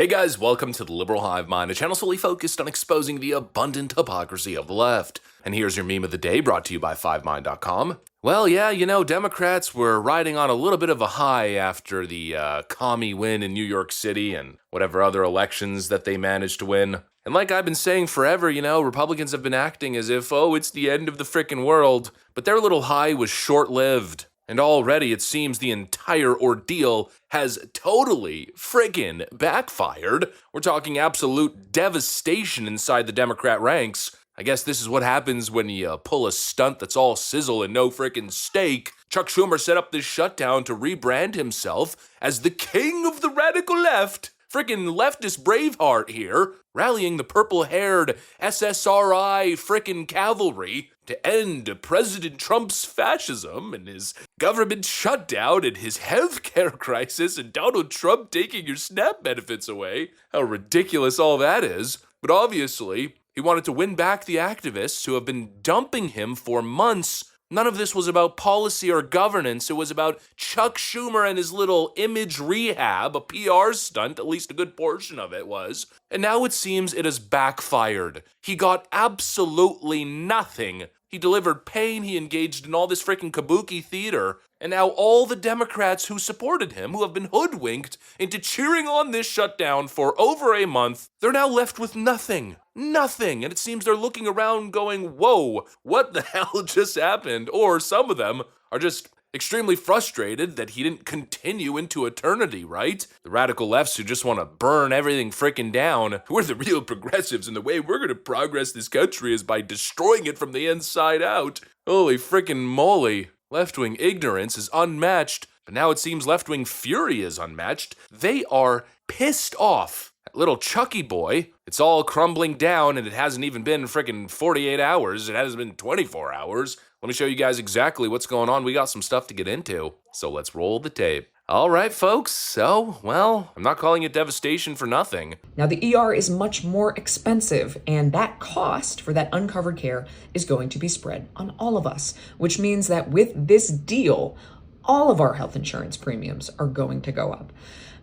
Hey guys, welcome to the Liberal Hive Mind, a channel solely focused on exposing the abundant hypocrisy of the left. And here's your meme of the day, brought to you by FiveMind.com. Well, yeah, you know, Democrats were riding on a little bit of a high after the commie win in New York City and whatever other elections that they managed to win. And like I've been saying forever, you know, Republicans have been acting as if, oh, it's the end of the frickin' world. But their little high was short-lived. And already it seems the entire ordeal has totally friggin' backfired. We're talking absolute devastation inside the Democrat ranks. I guess this is what happens when you pull a stunt that's all sizzle and no frickin' steak. Chuck Schumer set up this shutdown to rebrand himself as the king of the radical left. Frickin' leftist Braveheart here, rallying the purple-haired SSRI frickin' cavalry to end President Trump's fascism and his government shutdown and his healthcare crisis and Donald Trump taking your SNAP benefits away. How ridiculous all that is. But obviously, he wanted to win back the activists who have been dumping him for months. None of this was about policy or governance. It was about Chuck Schumer and his little image rehab, a PR stunt, at least a good portion of it was. And now it seems it has backfired. He got absolutely nothing. He delivered pain, he engaged in all this freaking kabuki theater, and now all the Democrats who supported him, who have been hoodwinked into cheering on this shutdown for over a month, they're now left with nothing. Nothing. And it seems they're looking around going, whoa, what the hell just happened? Or some of them are just extremely frustrated that he didn't continue into eternity, right? The radical lefts who just want to burn everything frickin' down. We're the real progressives, and the way we're gonna progress this country is by destroying it from the inside out. Holy frickin' moly. Left-wing ignorance is unmatched, but now it seems left-wing fury is unmatched. They are pissed off. That little Chucky boy, it's all crumbling down, and it hasn't even been frickin' 48 hours. It hasn't been 24 hours. Let me show you guys exactly what's going on. We got some stuff to get into, so let's roll the tape. All right, folks, so, well, I'm not calling it devastation for nothing. Now, the ER is much more expensive, and that cost for that uncovered care is going to be spread on all of us, which means that with this deal, all of our health insurance premiums are going to go up.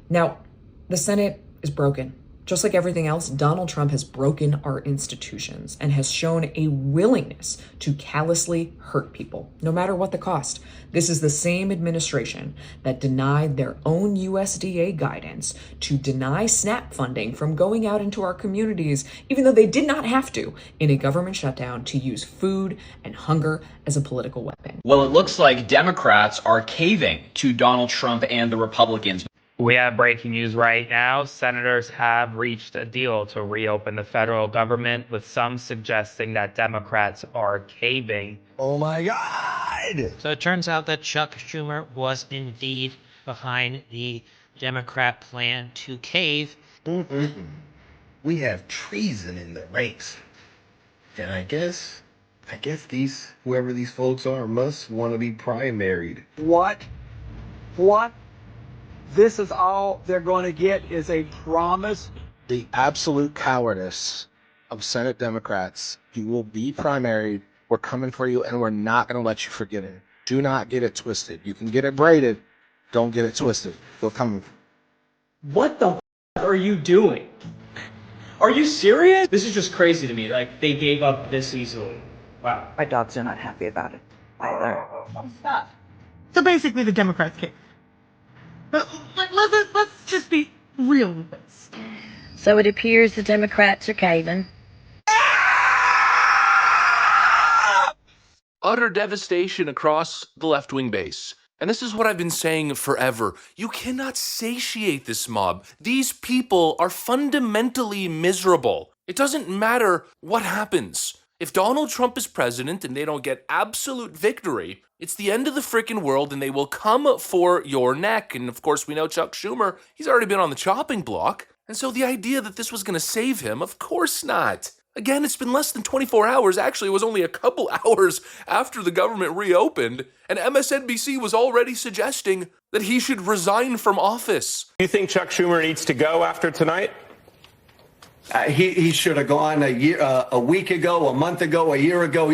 Now, the Senate is broken. Just like everything else, Donald Trump has broken our institutions and has shown a willingness to callously hurt people, no matter what the cost. This is the same administration that denied their own USDA guidance to deny SNAP funding from going out into our communities, even though they did not have to, in a government shutdown to use food and hunger as a political weapon. Well, it looks like Democrats are caving to Donald Trump and the Republicans. We have breaking news right now. Senators have reached a deal to reopen the federal government, with some suggesting that Democrats are caving. Oh my God! So it turns out that Chuck Schumer was indeed behind the Democrat plan to cave. We have treason in the ranks. And I guess whoever these folks are must want to be primaried. What? This is all they're going to get is a promise. The absolute cowardice of Senate Democrats. You will be primaried. We're coming for you, and we're not going to let you forget it. Do not get it twisted. You can get it braided. Don't get it twisted. They'll come. What the are you doing? Are you serious? This is just crazy to me. Like, they gave up this easily. Wow. My dogs are not happy about it either. Stop. So basically, the Democrats came. But let's just be real with this. So it appears the Democrats are caving. Utter devastation across the left-wing base. And this is what I've been saying forever. You cannot satiate this mob. These people are fundamentally miserable. It doesn't matter what happens. If Donald Trump is president and they don't get absolute victory, it's the end of the frickin' world and they will come for your neck. And of course, we know Chuck Schumer, he's already been on the chopping block. And so the idea that this was gonna save him, of course not. Again, it's been less than 24 hours. Actually, it was only a couple hours after the government reopened, and MSNBC was already suggesting that he should resign from office. Do you think Chuck Schumer needs to go after tonight? He should have gone a week ago, a month ago, a year ago.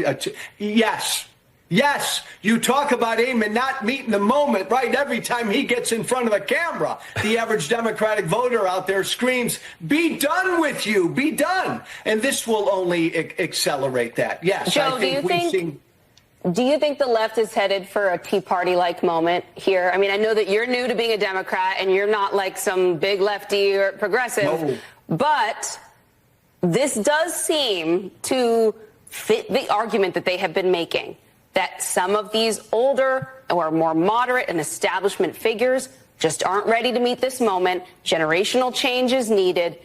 Yes. Yes, you talk about Eamon not meeting the moment, right? Every time he gets in front of a camera, the average Democratic voter out there screams, "Be done with you, be done." And this will only accelerate that. Yes, Joe, do you think the left is headed for a Tea Party-like moment here? I mean, I know that you're new to being a Democrat and you're not like some big lefty or progressive, but this does seem to fit the argument that they have been making, that some of these older or more moderate and establishment figures just aren't ready to meet this moment. Generational change is needed.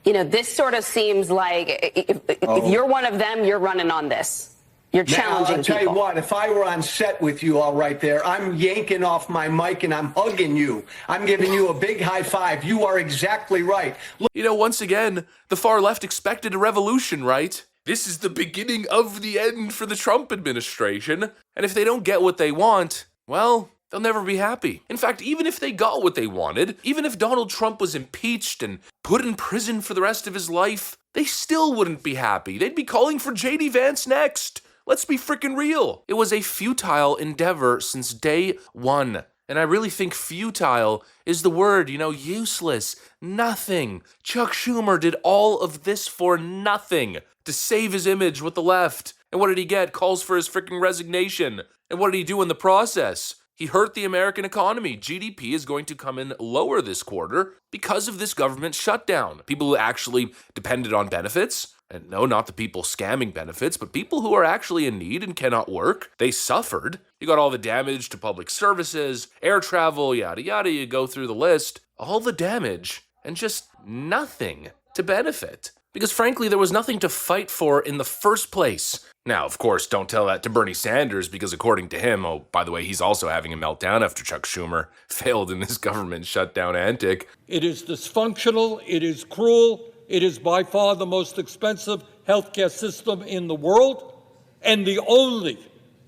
You know, this sort of seems like if you're one of them, you're running on this. You're challenging I'll tell people. you what, if I were on set with you all right there, I'm yanking off my mic and I'm hugging you. I'm giving you a big high five. You are exactly right. You know, once again, the far left expected a revolution, right? This is the beginning of the end for the Trump administration. And if they don't get what they want, well, they'll never be happy. In fact, even if they got what they wanted, even if Donald Trump was impeached and put in prison for the rest of his life, they still wouldn't be happy. They'd be calling for J.D. Vance next. Let's be freaking real. It was a futile endeavor since day one. And I really think futile is the word, you know, useless, nothing. Chuck Schumer did all of this for nothing, to save his image with the left. And what did he get? Calls for his freaking resignation. And what did he do in the process? He hurt the American economy. GDP is going to come in lower this quarter because of this government shutdown. People who actually depended on benefits, and no, not the people scamming benefits, but people who are actually in need and cannot work, they suffered. You got all the damage to public services, air travel, yada yada, you go through the list. All the damage, and just nothing to benefit. Because frankly, there was nothing to fight for in the first place. Now, of course, don't tell that to Bernie Sanders, because according to him, oh, by the way, he's also having a meltdown after Chuck Schumer failed in his government shutdown antic. It is dysfunctional, it is cruel, it is by far the most expensive healthcare system in the world, and the only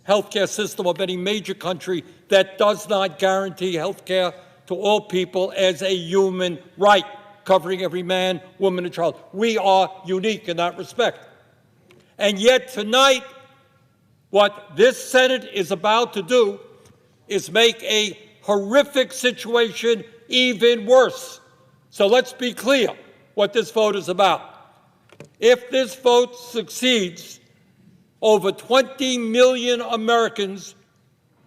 healthcare system of any major country that does not guarantee healthcare to all people as a human right, covering every man, woman, and child. We are unique in that respect. And yet tonight, what this Senate is about to do is make a horrific situation even worse. So let's be clear what this vote is about. If this vote succeeds, over 20 million Americans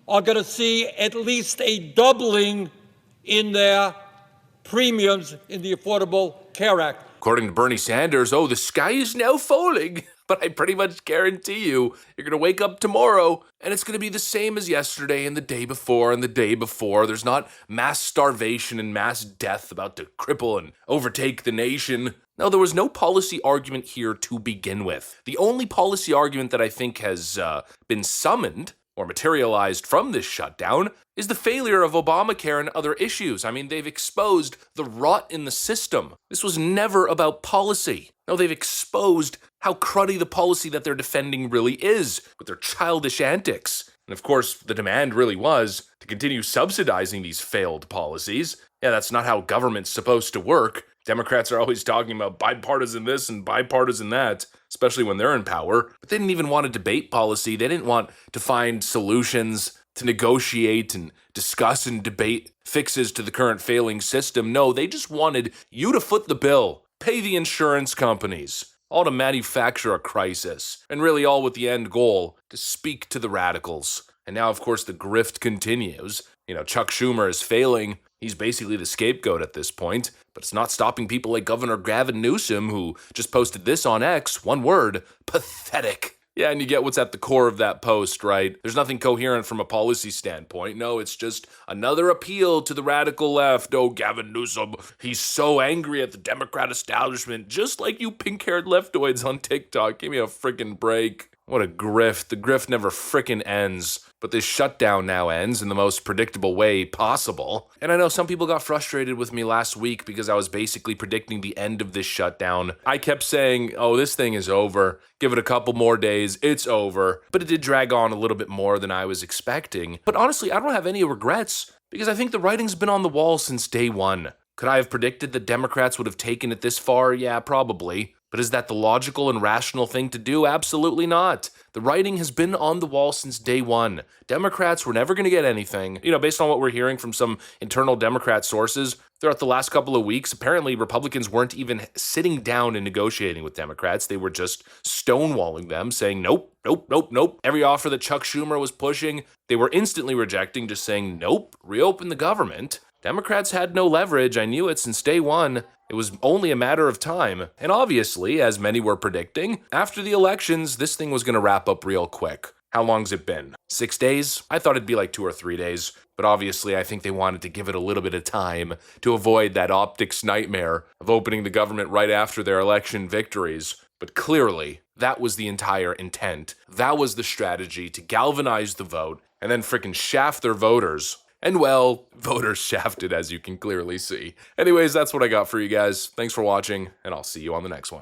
are going to see at least a doubling in their premiums in the Affordable Care Act. According to Bernie Sanders, oh, the sky is now falling. But I pretty much guarantee you, you're going to wake up tomorrow and it's going to be the same as yesterday and the day before and the day before. There's not mass starvation and mass death about to cripple and overtake the nation. No, there was no policy argument here to begin with. The only policy argument that I think has been summoned or materialized from this shutdown is the failure of Obamacare and other issues. I mean, they've exposed the rot in the system. This was never about policy. No, they've exposed how cruddy the policy that they're defending really is with their childish antics. And of course, the demand really was to continue subsidizing these failed policies. Yeah, that's not how government's supposed to work. Democrats are always talking about bipartisan this and bipartisan that, especially when they're in power. But they didn't even want to debate policy. They didn't want to find solutions, to negotiate and discuss and debate fixes to the current failing system. No, they just wanted you to foot the bill, pay the insurance companies, all to manufacture a crisis, and really all with the end goal to speak to the radicals. And now, of course, the grift continues. You know, Chuck Schumer is failing. He's basically the scapegoat at this point, but it's not stopping people like Governor Gavin Newsom, who just posted this on X, one word, pathetic. Yeah, and you get what's at the core of that post, right? There's nothing coherent from a policy standpoint. No, it's just another appeal to the radical left. Oh, Gavin Newsom, he's so angry at the Democrat establishment, just like you pink-haired leftoids on TikTok. Give me a freaking break. What a grift. The grift never frickin' ends. But this shutdown now ends in the most predictable way possible. And I know some people got frustrated with me last week because I was basically predicting the end of this shutdown. I kept saying, oh, this thing is over. Give it a couple more days. It's over. But it did drag on a little bit more than I was expecting. But honestly, I don't have any regrets because I think the writing's been on the wall since day one. Could I have predicted that Democrats would have taken it this far? Yeah, probably. But is that the logical and rational thing to do? Absolutely not. The writing has been on the wall since day one. Democrats were never going to get anything. Based on what we're hearing from some internal Democrat sources throughout the last couple of weeks, apparently Republicans weren't even sitting down and negotiating with Democrats. They were just stonewalling them, saying, nope, nope, nope, nope. Every offer that Chuck Schumer was pushing, they were instantly rejecting, just saying, nope, reopen the government. Democrats had no leverage. I knew it since day one. It was only a matter of time. And obviously, as many were predicting, after the elections, this thing was going to wrap up real quick. How long's it been? 6 days? I thought it'd be like 2 or 3 days. But obviously, I think they wanted to give it a little bit of time to avoid that optics nightmare of opening the government right after their election victories. But clearly, that was the entire intent. That was the strategy to galvanize the vote and then frickin' shaft their voters. And well, voters shafted, as you can clearly see. Anyways, that's what I got for you guys. Thanks for watching, and I'll see you on the next one.